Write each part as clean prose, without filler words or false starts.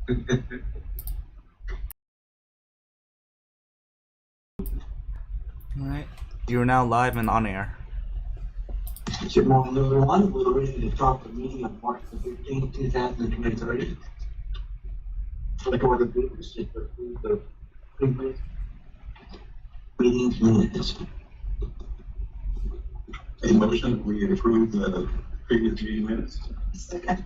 Alright, you're now live and on air. Good morning, everyone. We're ready to start the meeting on March the 15th, 2023. For the order of business, is to approve the previous meeting's minutes. A motion, we approve the previous meeting minutes. Second.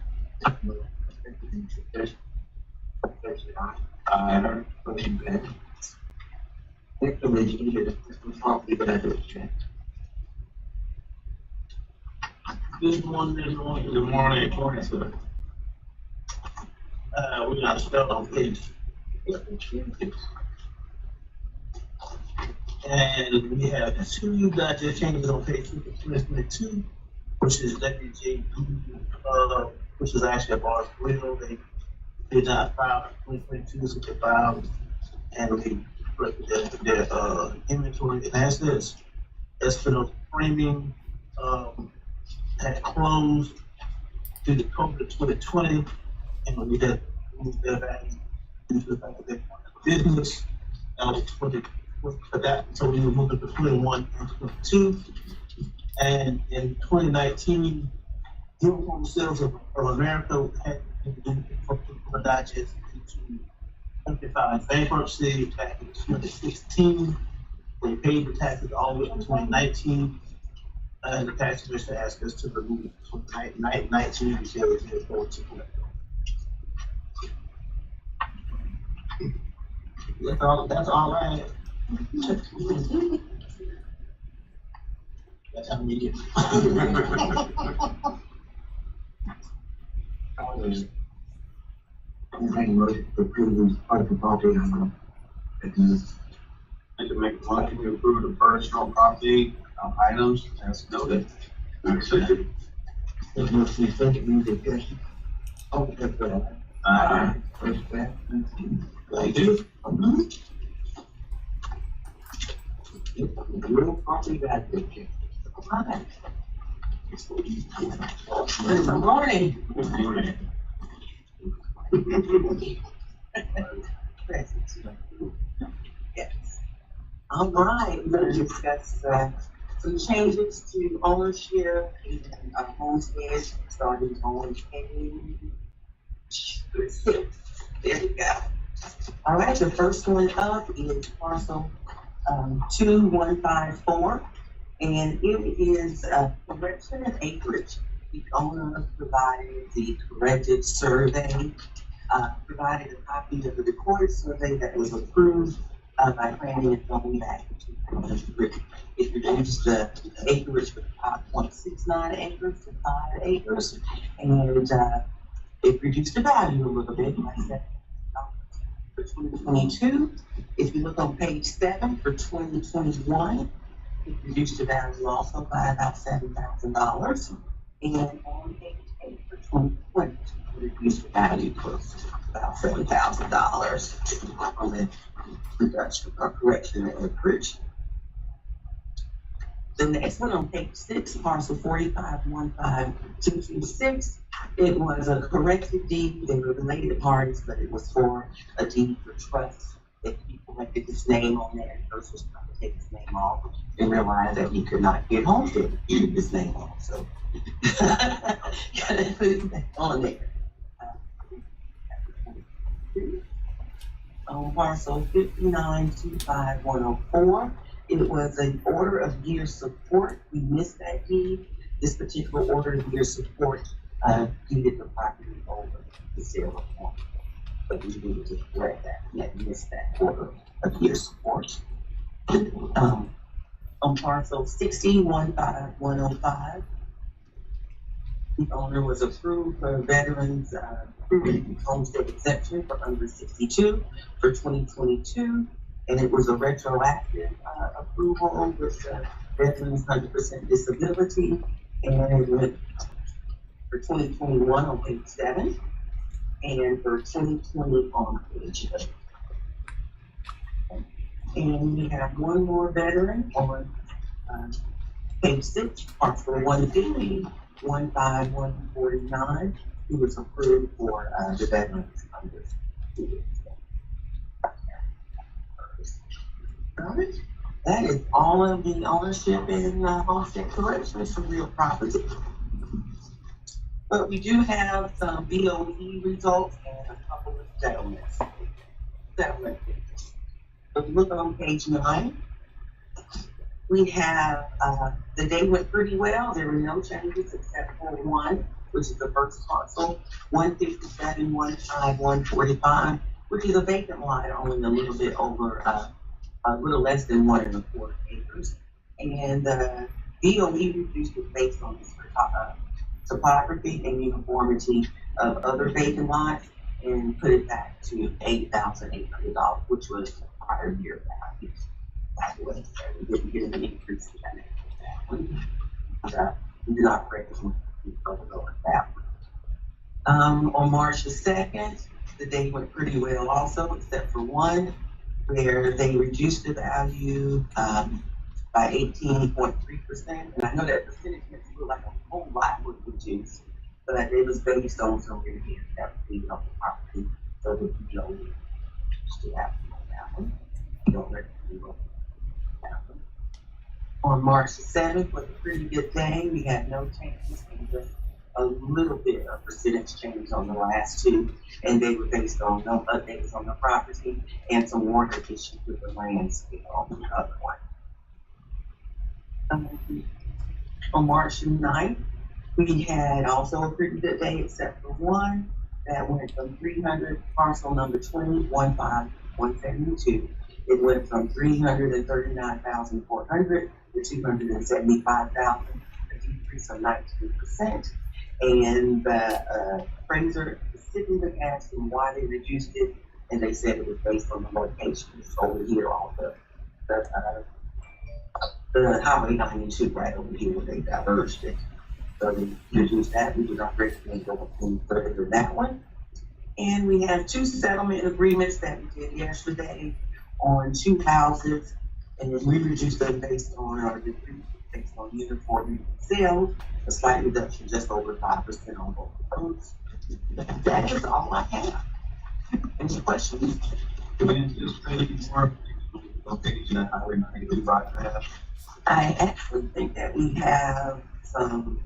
Declaration is properly check. Good morning, everyone. Good morning. Good morning, sir. We got to start on page. And we have two digest changes on page 22, which is Deputy J. Which is actually a bar grill. They did not file 2022, so they filed and they corrected their inventory and assets. As for the framing, had closed to the COVID of 2020, and we had moved their value due to the fact that they wanted business. That was 20 for that, so we moved it to 21 and 22. And in 2019, uniform sales of America had been for digest into 25 bankruptcy back in 2016. They paid the taxes all the way to 2019. And the tax commission asked us to remove it from 2019 because it was going to collect. That's all I have. That's how we get. Anything motion to approve the personal property on the business. I can make a motion to approve the personal property items as noted. Second. There's no second, any discussion? All in favor? Aye. First pass. Thank you. Real property value check. Good morning. Good morning. Yes. All right, we're going to discuss some changes to ownership and homestead starting on page 6. There we go. All right, the first one up is parcel 2154, and it is a correction of acreage. The owner provided the corrected survey, provided a copy of the recorded survey that was approved by planning and zoning back in 2003. It reduced the acreage from 5.69 acres to 5 acres, and it reduced the value a little bit by $7,000 for 2022. If you look on page 7 for 2021, it reduced the value also by about $7,000. And on page 8 for 2020, it reduced the value close to about $7,000 on the reduction or correction of acreage. The next one on page 6, parcel 4515-226, it was a corrected deed. They were related parties, but it was for a deed for trust that he corrected his name on there. First was trying to take his name off and realized that he could not get homestead to keep his name off. So gotta put it back on there. On parcel 5925104. It was an order of year support. We missed that deed. This particular order of year support deeded the property over the sale of home. But we needed to correct that. We had missed that order of year support. On parcel 1515105, the owner was approved for veterans homestead exemption for under 62 for 2022. And it was a retroactive approval with veterans 100% disability, and it went for 2021 on page 7, and for 2020 on page 8. And we have one more veteran on page 6, parcel 150-15149, who was approved for the veterans under Alright, that is all of the ownership and homestead corrections for real property. But we do have some BOE results and a couple of settlements. If you look on page 9, we have, the day went pretty well. There were no changes except for one, which is the first parcel, 157, 145, which is a vacant lot, only a little bit over, a little less than 1.25 acres. And BOE reduced it based on this topography and uniformity of other vacant lots and put it back to $8,800, which was the prior year value. That was, we didn't get an increase in that one. We did not recognize that one. On March the 2nd, the day went pretty well also, except for one, where they reduced the value by 18.3%. And I know that percentage makes it look like a whole lot was reduced, but it was based on some reviews that were being on the property. So the PO still have to know that one. You don't recommend that one. On March the 7th was a pretty good day. We had no changes and just a little bit of percentage change on the last two, and they were based on no updates on the property and some water issues with the landscape on the other one. On March 9th, we had also a pretty good day except for one that went from 300, parcel number 20-15172. It went from 339,400 to 275,000, a decrease of 19%. And the appraiser specifically asked them why they reduced it, and they said it was based on the locations over here on the Highway 92 right over here where they diverged it. So they reduced that. We do not recommend going any further than that one. And we have two settlement agreements that we did yesterday on two houses, and we reduced them based on our degree, based on uniform sales, a slight reduction just over 5% on both of those. That is all I have. Any questions? Do we anticipate more location at Highway 92 bypass? I actually think that we have some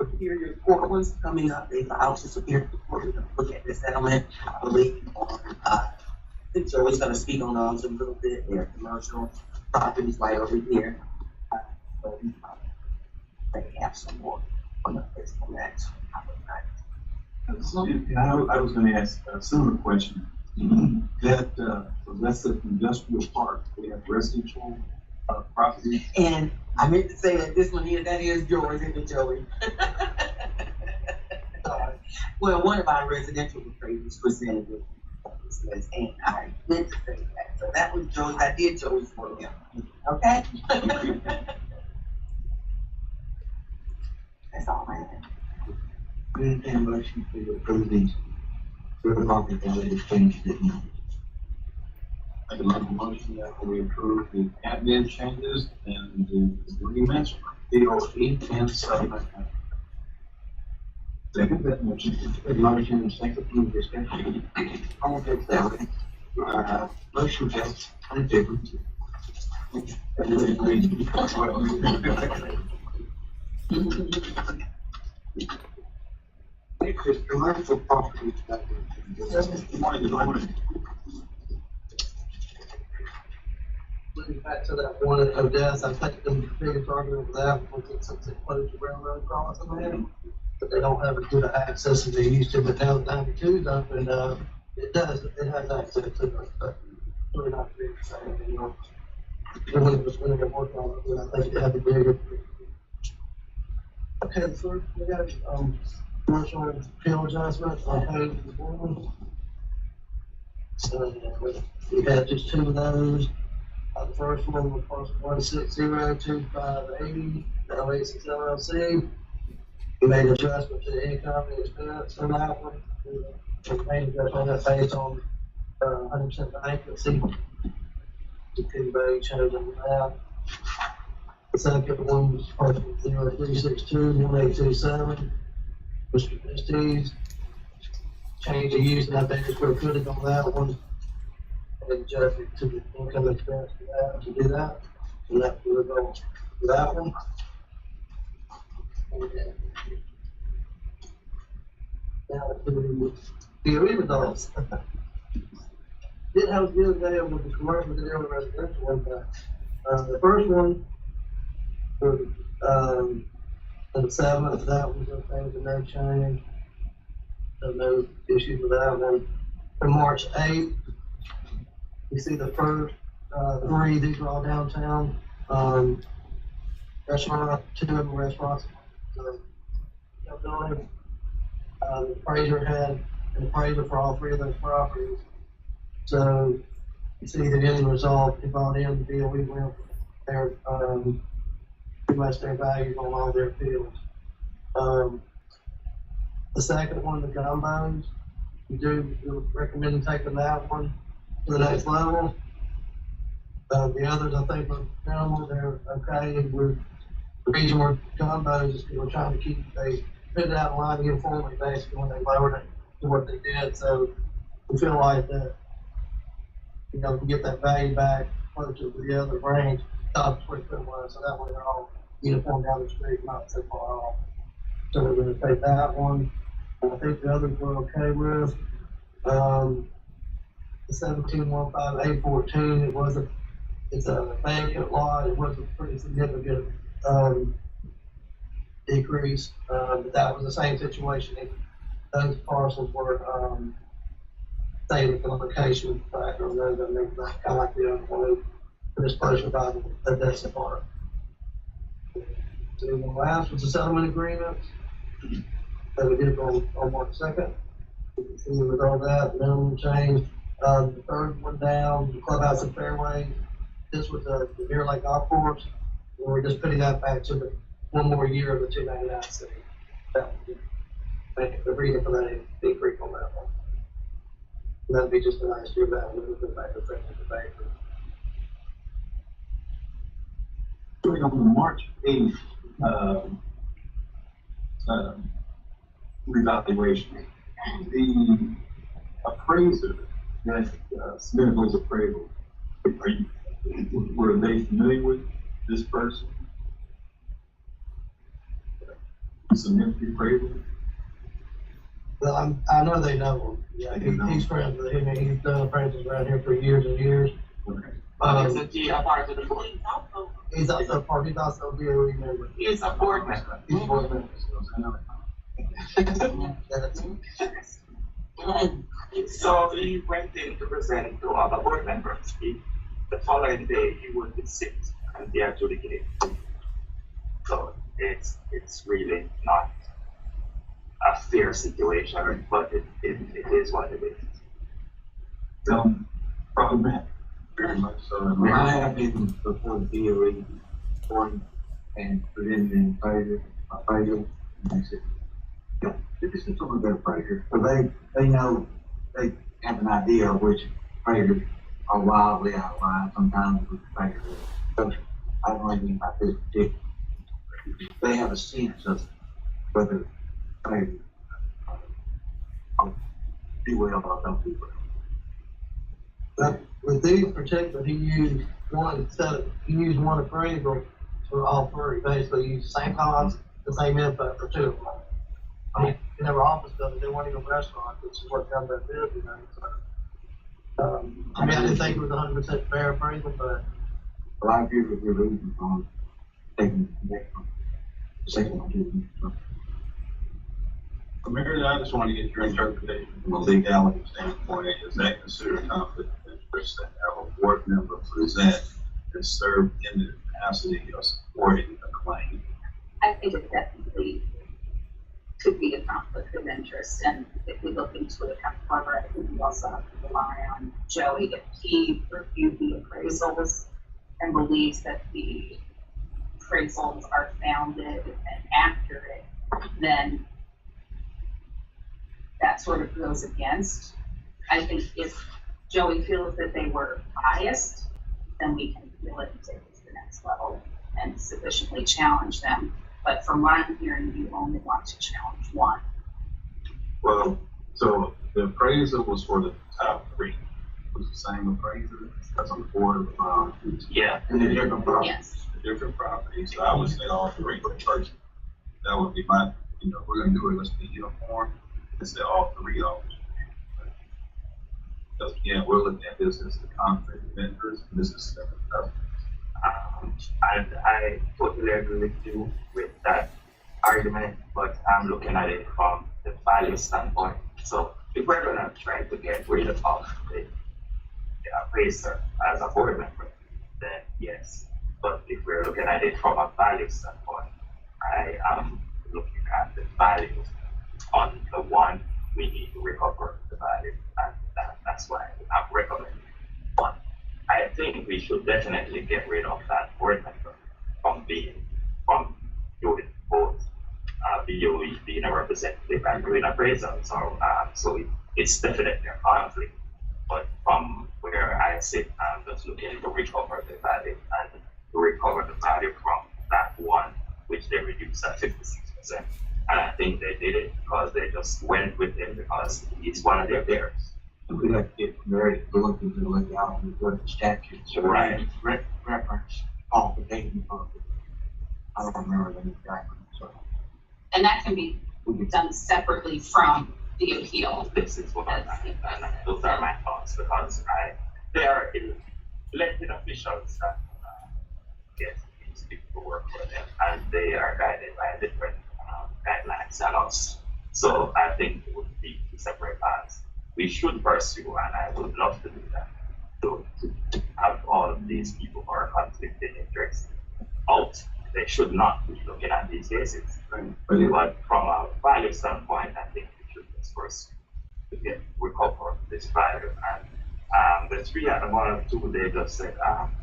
Superior Court ones coming up. They filed to Superior Court to look at the settlement. I believe on, I think Joey's going to speak on those a little bit. They're commercial properties right over here. So they have some more on the list on that. I was going to ask a similar question. That's an industrial park. We have residential property. And I meant to say that this one here, that is yours, isn't it, Joey? Well, one of our residential appraisers presented with this list, and I meant to say that. So that was Joey's. I did Joey's for him. Okay? That's all I have. Entertain motion to approve these real property value changes that you. I can make a motion that we approve the admin changes and the agreements, DOE and settlement. Second that motion. Motion and second from discussion. All in favor? Motion passed. In favor. Next is commercial property value. Looking back to that one in Odessa, I think the biggest argument with that was it's something close to railroad crossing there, but they don't have as good access as they used to with town 92 up, and it has access to it, but really not very exciting anymore. When it was when they worked on it, I think it had a bigger. Okay, so we got commercial appeal adjustments on page 1. So we had just two of those. The first one was parcel 1602580, Oasis LLC. We made an adjustment to the income and expense on that one. We made an adjustment on that based on 100% vacancy. The two value change on that. The second one was parcel 03621827, Mr. Christie's. change the use and update the square footage on that one. And adjust it to the income expense for that, to do that. So that will go for that one. Now, the results. Did have a good day with the commercial, did have a residential one, but, the first one, was, the 7th, that was okay, with no change. So no issues with that one. For March 8th, you see the first, 3, these are all downtown, restaurant, 2 of them restaurants. So, building, the appraiser had an appraiser for all 3 of those properties. So you see the end result, they brought in the deal, we went their, pretty much their values on all their fields. The second one, the gumbos, you recommend taking that one to the next level. The others, I think, are minimal, they're okay, and the reason we're gumbos is because we're trying to keep, they put it out in line uniformly basically when they lowered it to what they did, so we feel like that, you know, we get that value back closer to the other range, top 20-foot line, so that way they're all uniform down the street, not so far off. So we're gonna take that one. I think the others we're okay with. The 1715-814, it's a vacant lot, it was a pretty significant, decrease, but that was the same situation. Those parcels were, same with the location factor on those, that makes that kind of like the other one, for this portion by the Desert Park. So the last was the settlement agreement that we did on March 2nd. You can see with all that, minimum change. The third one down, the clubhouse and fairway. This was the Deer Lake Golf Course. And we're just putting that back to the 1 more year of the 299 city. That would make the reason for that decrease on that one. And that'd be just a nice year back, we'll put back the second debate. Going on March 8th, revaluation, the appraiser that submitted those appraisals, were they familiar with this person? Submit the appraisal? Well, I know they know him. Yeah, he's friends with him, and he's done appraisals around here for years and years. Okay. He's a part of the board. He's also part, he's also a DOE member. He's a board member. He's a board member. So he went in to present to other board members. The following day, he would be sick and be adjudicated. So it's really not a fair situation, but it is what it is. Problematic, very much so. I have been before the DOE board and put in the appraisal, and they said, yeah, this is some of their appraisers, so they know, they have an idea of which appraisers are wildly out of line sometimes with appraisers. So I don't know anything about this particular. They have a sense of whether appraisers do well or don't do well. But with these particular, he used one appraisal for all 3. Basically, he used the same columns, the same info for 2 of them. I mean, in their office building, they weren't even restaurants, which is what kind of did, you know. So, I mean, I didn't think it was 100% fair appraisal, but A lot of people give reasons on taking the next one, the second one too. So, Mary, I just want to get your interpretation from a legality standpoint. Is that considered conflict of interest to have a board member present and serve in the capacity of supporting a claim? I think it definitely could be a conflict of interest, and if we look into it, however, I think we also have to rely on Joey. If he reviewed the appraisals and believes that the appraisals are founded and accurate, then that sort of goes against. I think if Joey feels that they were biased, then we can appeal it and take it to the next level and sufficiently challenge them. But from what I'm hearing, you only want to challenge one. Well, so The appraisal was for the top three. It was the same appraiser that's on the board of, Yeah, And the different properties. Yes. the different properties. So I would say all three for church. That would be my, if we're gonna do it, let's be uniform, and say all three of them. Because again, we're looking at this as the conflict of interest, and this is separate customers. And I totally agree with you with that argument, but I'm looking at it from the value standpoint. So if we're gonna try to get rid of the appraiser as a board member, then yes. But if we're looking at it from a value standpoint, I am looking at the value on the one we need to recover the value, and that's why I'm recommending one. I think we should definitely get rid of that board member from doing both BOE being a representative and doing appraisals. So it's definitely a conflict. But from where I sit, I'm just looking to recover the value and to recover the value from that one, which they reduced at 56%. And I think they did it because they just went with him because he's one of their peers. We have to get very look into the legality of the statutes. Right. Reference qualification of it. I don't remember them exactly, so. And that can be done separately from the appeal. This is what those are my thoughts because they are elected officials that get these people to work for them, and they are guided by different guidelines than us. So I think it would be two separate paths we should pursue, and I would love to do that. So to have all of these people who are conflicted interest out, they should not be looking at these cases. But from a value standpoint, I think we should just first to recover this value. And the three at the bottom too, they just said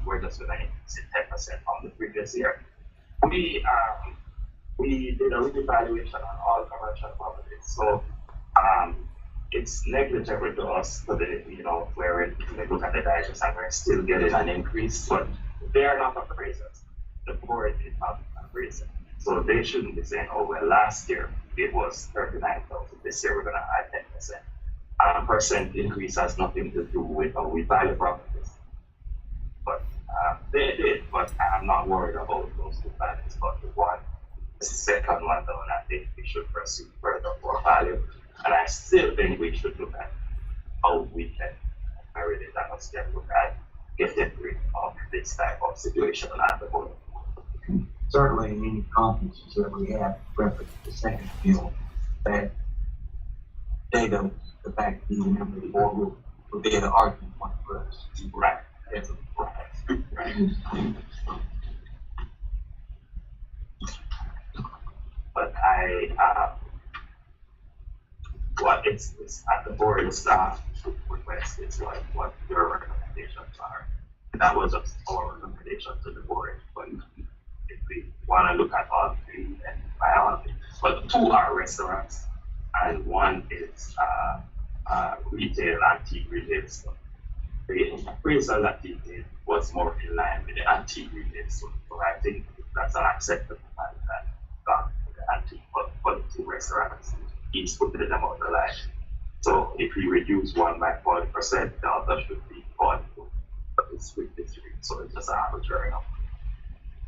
we're just going to increase it 10% from the previous year. We did a revaluation on all commercial properties, so it's negligible to us. So that where we look at the digest and we're still getting an increase, but they are not appraisers. The board is not an appraiser, so they shouldn't be saying, "Oh well, last year it was 39,000. This year we're going to add 10%." Percent increase has nothing to do with how we value properties. But they did, but I'm not worried about those two values. But the second one, though, and I think we should pursue further for value. And I still think we should look at how we can merit it and us can look at getting rid of this type of situation at the moment. Certainly in any conferences that we have, reference the second bill, that data, the fact that you remember the board will be an argument point for us. Right. Right. But what it's at the board staff request is what your recommendations are. And that was just our recommendation to the board. But if we want to look at all three, then by all means. But two are restaurants, and one is retail, antique retail stuff. The appraisal that he did was more in line with the antique retail stuff. So I think that's an acceptable value that got the antique, but for the two restaurants, he's putting them on the line. So if we reduce one by 40%, the other should be 42. But it's with this rate, so it's just an arbitrary number.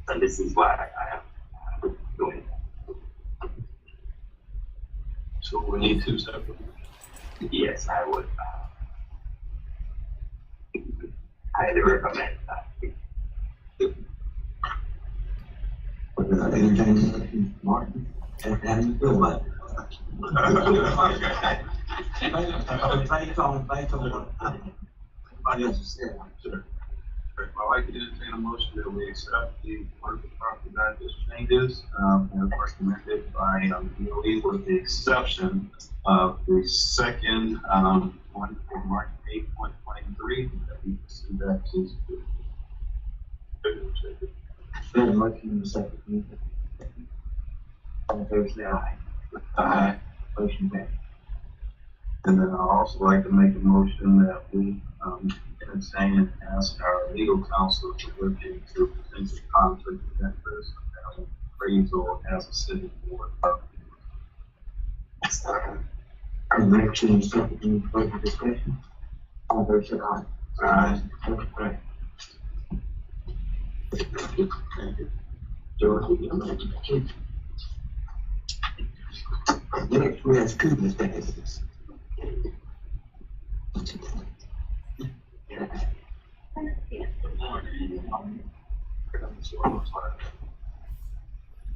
And this is why I am doing that. So we need two separate. Yes, I would highly recommend that. Entertaining, Martin, and how do you feel about it? Based on what everybody else has said, I'm sure. I'd like to entertain a motion that we accept the commercial property digest changes as recommended by DOE with the exception of the second one for March 8, 2023. That we see that is good. There's a motion in the second. All in favor, say aye. Aye. Motion passed. And then I'd also like to make a motion that we entertain and ask our legal counsel to look into potential conflict of interest as appraisal as a city board. a motion and a second, any further discussion? All those say aye. Aye. Aye. Dorothy, I'm gonna keep. Next, we have school status.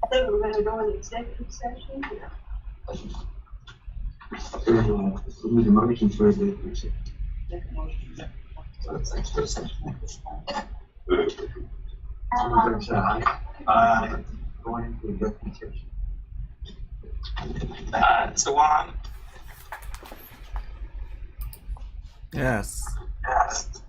I think we're gonna go in executive session. We need a motion for executive session. All those say aye. Aye. Going into executive session. Tawan? Yes. Yes.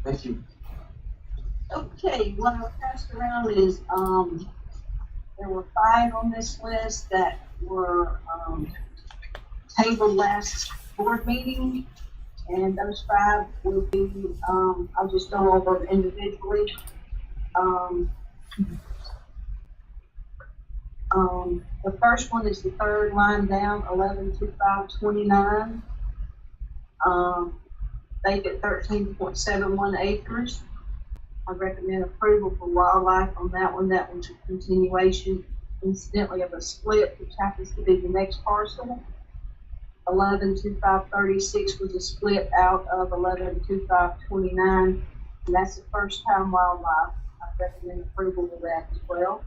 Thank you. Okay, what I passed around is, there were 5 on this list that were, tabled last board meeting. And those 5 will be, I'll just go over them individually. The first one is the third line down, 112529. Vacant 13.71 acres. I recommend approval for wildlife on that one. That one's a continuation, incidentally, of a split, which happens to be the next parcel. 112536 was a split out of 112529, and that's the first time wildlife. I recommend approval of that as well.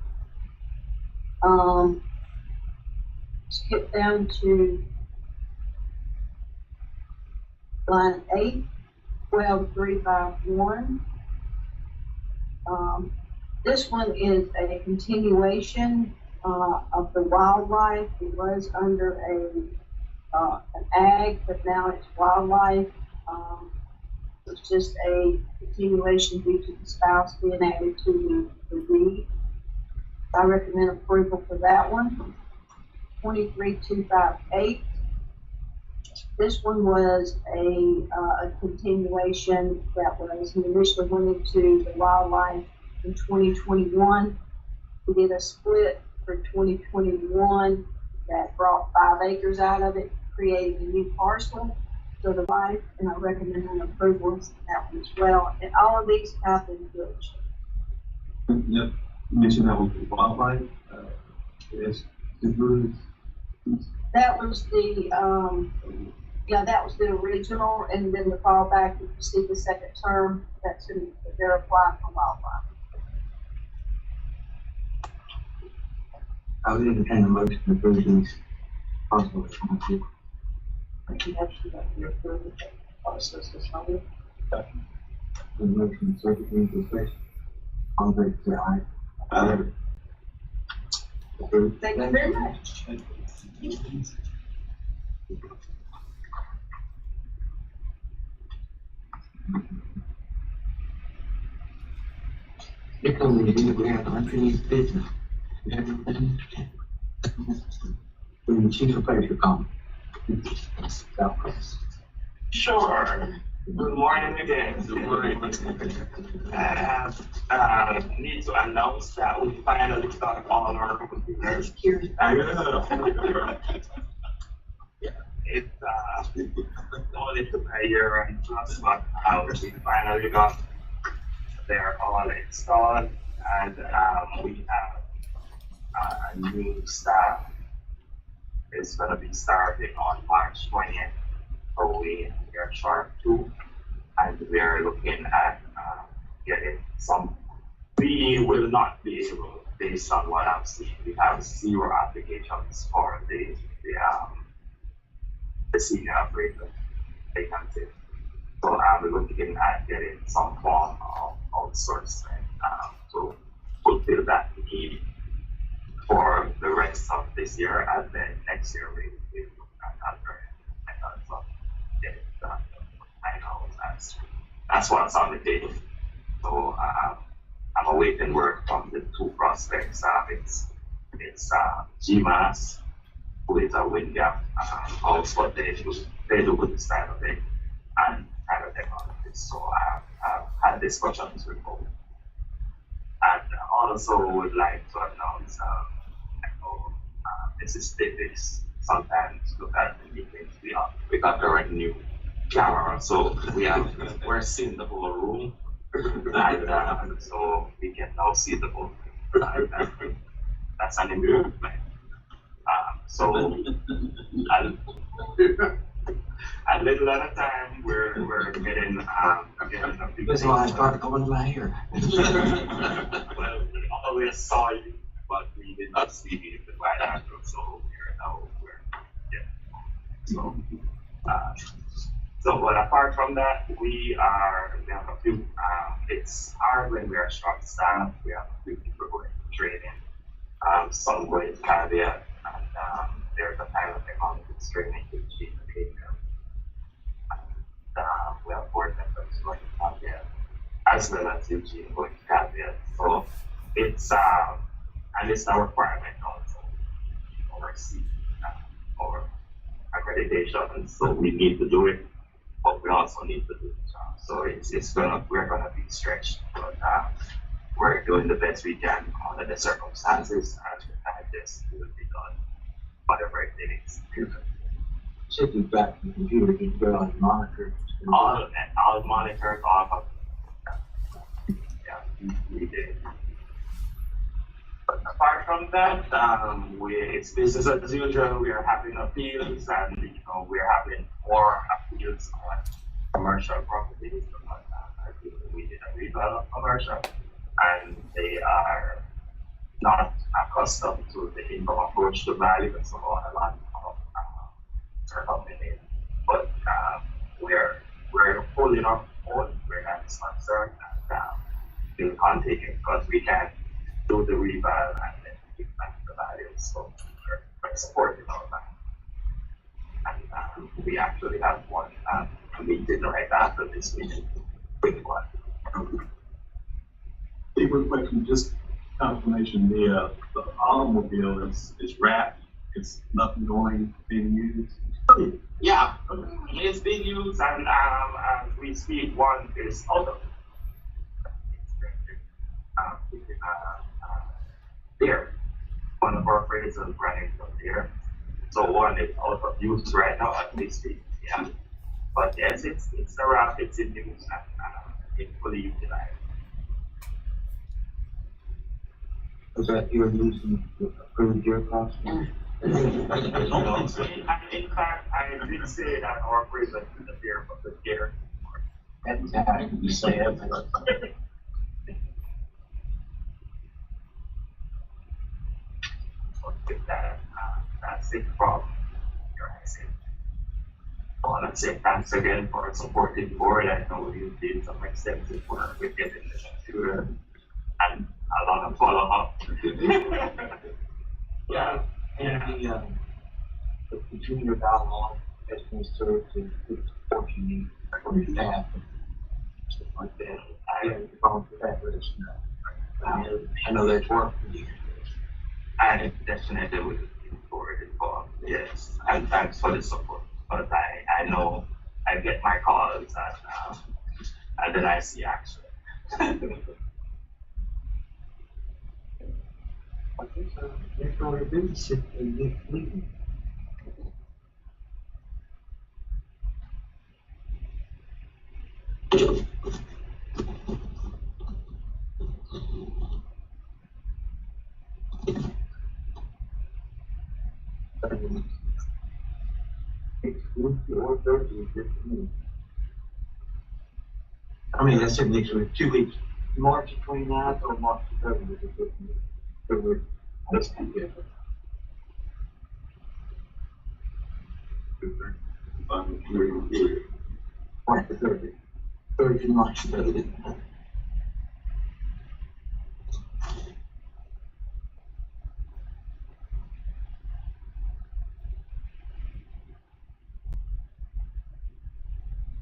Skip down to line 8, 12351. This one is a continuation of the wildlife. It was under an ag, but now it's wildlife. It's just a continuation due to the spouse being added to the deed. I recommend approval for that one. 23258. This one was a continuation that was initially went into the wildlife in 2021. We did a split for 2021 that brought 5 acres out of it, creating a new parcel to the life, and I recommend an approval of that one as well. And all of these have been village. Yep, you mentioned that was the wildlife, yes, the group. That was the, that was the original, and then the fallback, if you see the second term, that's in, they're applying for wildlife. I would entertain a motion to approve these possible. Thank you, actually, that you're through the process this summer. The motion is second, any discussion? All in favor, say aye. Approved. Thank you very much. Next on the agenda, we have unfinished business. We have anything? The chief of police will come. Sure. Good morning again. Good morning. Need to announce that we finally got all our computers. It only took a year and plus, but we finally got. They're all installed, and we have a new staff. It's going to be starting on March 20th. So we are short 2, and we are looking at getting some. We will not be able, based on what I've seen, we have 0 applications for the senior operator vacancy. So I'm looking at getting some form of outsourcing to fulfill that need for the rest of this year, and then next year we look at other methods of getting done. I know that's what's on the table. So I'm awaiting word from the 2 prospects. It's GMAS, who is a wind gap house, but they do good style of it, and kind of technologies. So I've had discussions with both. And also would like to announce, Mrs. Davis sometimes look at the meetings. We got a new camera, so we're seeing the whole room, and so we can now see the whole room. That's an improvement. So a little at a time, we're getting a few. That's why I started going to my hair. Well, we always saw you, but we did not see you the right angle, so but apart from that, we have a few, it's hard when we are short staffed. We have a few people going to training, some going to caveat, and there's a kind of economics training to achieve behavior. And we have board members going to caveat. as well as Eugene going to caveat. So it's, and it's a requirement also to oversee our accreditation. So we need to do it, but we also need to do the job. So we're gonna be stretched, but we're doing the best we can under the circumstances, and this will be done, whatever it is. Said you've got the computer, you've got on monitor. All monitored, all of yeah, we did. But apart from that, it's business as usual. We are having appeals, and we're having more appeals on commercial properties. We did a revamp of commercial, and they are not accustomed to the income approach to value, and so on. A lot of coming in, but we're pulling up on. We're not concerned, and we'll continue because we can do the reval and then give back the value. So we're supporting all that. And we actually have one meeting right after this meeting with one. Real quick, just confirmation, the automobile is wrapped, it's nothing being used. Yeah, it's being used, and as we speak, one is out of there. One of our friends is running from there. So one is out of use right now as we speak. Yeah. But yes, it's a wrap, it's in use, and it's fully utilized. Was that you're using the approved year cost? In fact, I did say that our prison is the fear of the year. And you say it. That's it from your exit. Well, let's say thanks again for supporting the board. I know you did some extensive work with getting the computer and a lot of follow up. Yeah. And the junior dialogue has been served to the support you need for your staff and stuff like that. I have the phone for that, let us know. I know that's work for you. I definitely will be forward involved, yes. And thanks for the support. But I know I get my calls and then I see action. I think next order of business is the next meeting. Next Wednesday or Thursday is good for me. I mean, I said next week, 2 weeks. March 29th or March 30th is good for me. So that's good. March 30th. Thursday, March 30th.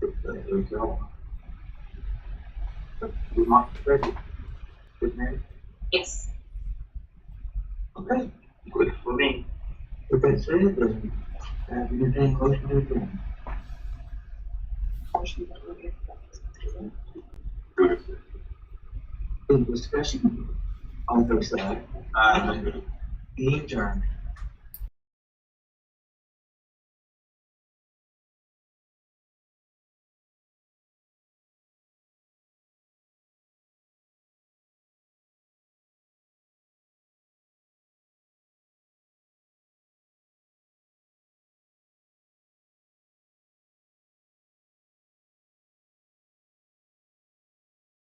There we go. March 30th. Good man. Yes. Okay. Good for me. With that said, then, entertain motion to adjourn. Any discussion? On the side. Be adjourned.